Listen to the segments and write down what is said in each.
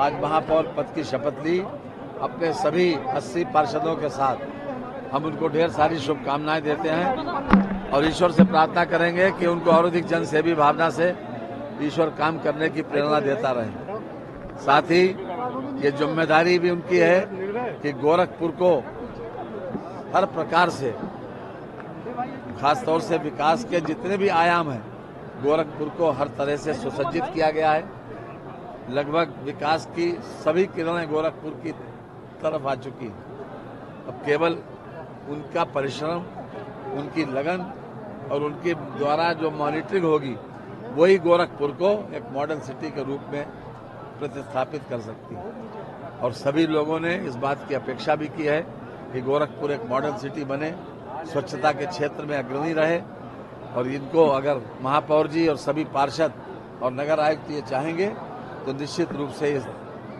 आज महापौर पद की शपथ ली। अपने सभी 80 पार्षदों के साथ हम उनको ढेर सारी शुभकामनाएं देते हैं और ईश्वर से प्रार्थना करेंगे कि उनको और अधिक जनसेवी भावना से ईश्वर काम करने की प्रेरणा देता रहे। साथ ही ये जिम्मेदारी भी उनकी है कि गोरखपुर को हर प्रकार से, खासतौर से विकास के जितने भी आयाम हैं, गोरखपुर को हर तरह से सुसज्जित किया गया है। लगभग विकास की सभी किरणें गोरखपुर की तरफ आ चुकी हैं। अब केवल उनका परिश्रम, उनकी लगन और उनके द्वारा जो मॉनिटरिंग होगी, वही गोरखपुर को एक मॉडर्न सिटी के रूप में प्रतिस्थापित कर सकती है। और सभी लोगों ने इस बात की अपेक्षा भी की है कि गोरखपुर एक मॉडर्न सिटी बने, स्वच्छता के क्षेत्र में अग्रणी रहे। और इनको अगर महापौर जी और सभी पार्षद और नगर आयुक्त ये चाहेंगे तो निश्चित रूप से इस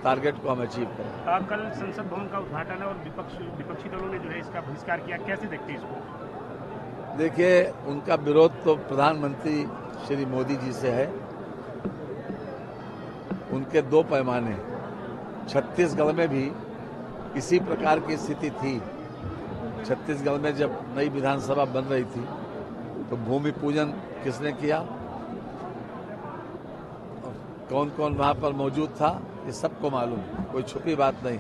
टारगेट को हम अचीव करें। कल संसद भवन का उद्घाटन है और विपक्षी दलों ने जो है इसका बहिष्कार किया, कैसे देखते हैं इसको? देखिए, उनका विरोध तो प्रधानमंत्री श्री मोदी जी से है। उनके दो पैमाने, छत्तीसगढ़ में भी इसी प्रकार की स्थिति थी। छत्तीसगढ़ में जब नई विधानसभा बन रही थी तो भूमि पूजन किसने किया, कौन कौन वहां पर मौजूद था, ये सबको मालूम, कोई छुपी बात नहीं।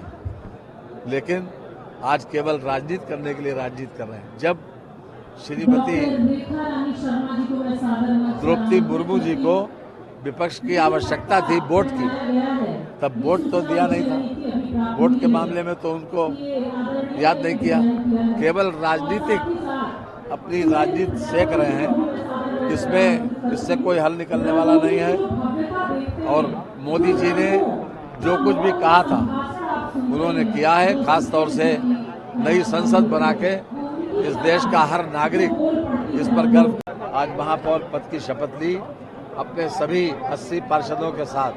लेकिन आज केवल राजनीति करने के लिए राजनीति कर रहे हैं। जब श्रीमती द्रौपदी मुर्मू जी को विपक्ष की आवश्यकता थी वोट की, तब वोट तो दिया नहीं था। वोट के मामले में तो उनको याद नहीं किया। केवल राजनीतिक अपनी राजनीति सेक रहे हैं। इससे कोई हल निकलने वाला नहीं है। और मोदी जी ने जो कुछ भी कहा था उन्होंने किया है। खास तौर से नई संसद बना के इस देश का हर नागरिक इस पर गर्व। आज महापौर पद की शपथ ली। अपने सभी 80 पार्षदों के साथ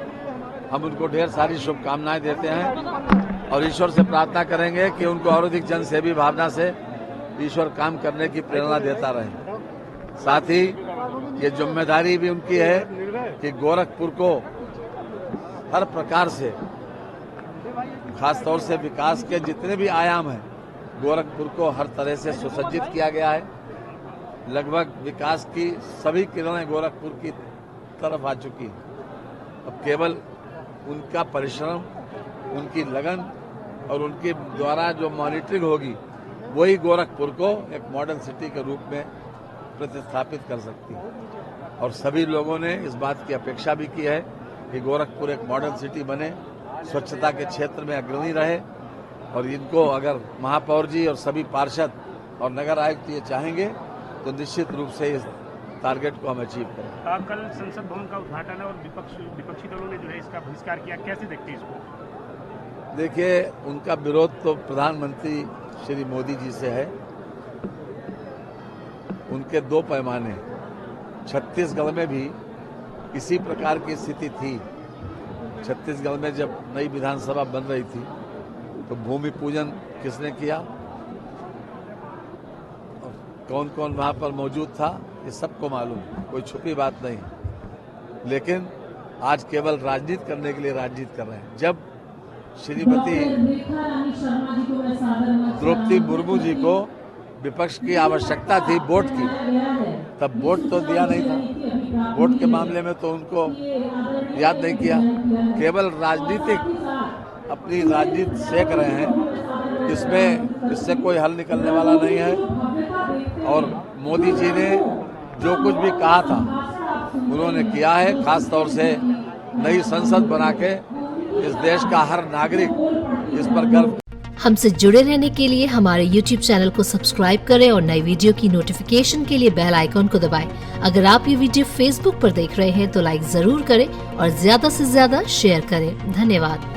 हम उनको ढेर सारी शुभकामनाएं देते हैं और ईश्वर से प्रार्थना करेंगे कि उनको और अधिक जनसेवी भावना से ईश्वर काम करने की प्रेरणा देता रहे। साथ ही ये जिम्मेदारी भी उनकी है कि गोरखपुर को हर प्रकार से, खासतौर से विकास के जितने भी आयाम हैं, गोरखपुर को हर तरह से सुसज्जित किया गया है। लगभग विकास की सभी किरणें गोरखपुर की तरफ आ चुकी हैं। अब केवल उनका परिश्रम, उनकी लगन और उनके द्वारा जो मॉनिटरिंग होगी, वही गोरखपुर को एक मॉडर्न सिटी के रूप में प्रतिस्थापित कर सकती है। और सभी लोगों ने इस बात की अपेक्षा भी की है कि गोरखपुर एक मॉडर्न सिटी बने, स्वच्छता के क्षेत्र में अग्रणी रहे। और इनको अगर महापौर जी और सभी पार्षद और नगर आयुक्त ये चाहेंगे तो निश्चित रूप से इस टारगेट को हम अचीव करें। कल संसद भवन का उद्घाटन है और विपक्षी दलों ने जो है इसका बहिष्कार किया, कैसे देखते हैं इसको? देखिए, उनका विरोध तो प्रधानमंत्री श्री मोदी जी से है। उनके दो पैमाने, छत्तीसगढ़ में भी इसी प्रकार की स्थिति थी। छत्तीसगढ़ में जब नई विधानसभा बन रही थी तो भूमि पूजन किसने किया, कौन कौन वहां पर मौजूद था, ये सबको मालूम, कोई छुपी बात नहीं। लेकिन आज केवल राजनीति करने के लिए राजनीति कर रहे हैं। जब श्रीमती द्रौपदी मुर्मू जी को विपक्ष की आवश्यकता थी वोट की, तब वोट तो दिया नहीं था। वोट के मामले में तो उनको याद नहीं किया। केवल राजनीतिक अपनी राजनीति सेक रहे हैं। इससे कोई हल निकलने वाला नहीं है। और मोदी जी ने जो कुछ भी कहा था उन्होंने किया है। खास तौर से नई संसद बना के इस देश का हर नागरिक इस पर गर्व। हमसे जुड़े रहने के लिए हमारे YouTube चैनल को सब्सक्राइब करें और नई वीडियो की नोटिफिकेशन के लिए बेल आइकॉन को दबाएं। अगर आप ये वीडियो Facebook पर देख रहे हैं तो लाइक जरूर करें और ज्यादा से ज्यादा शेयर करें। धन्यवाद।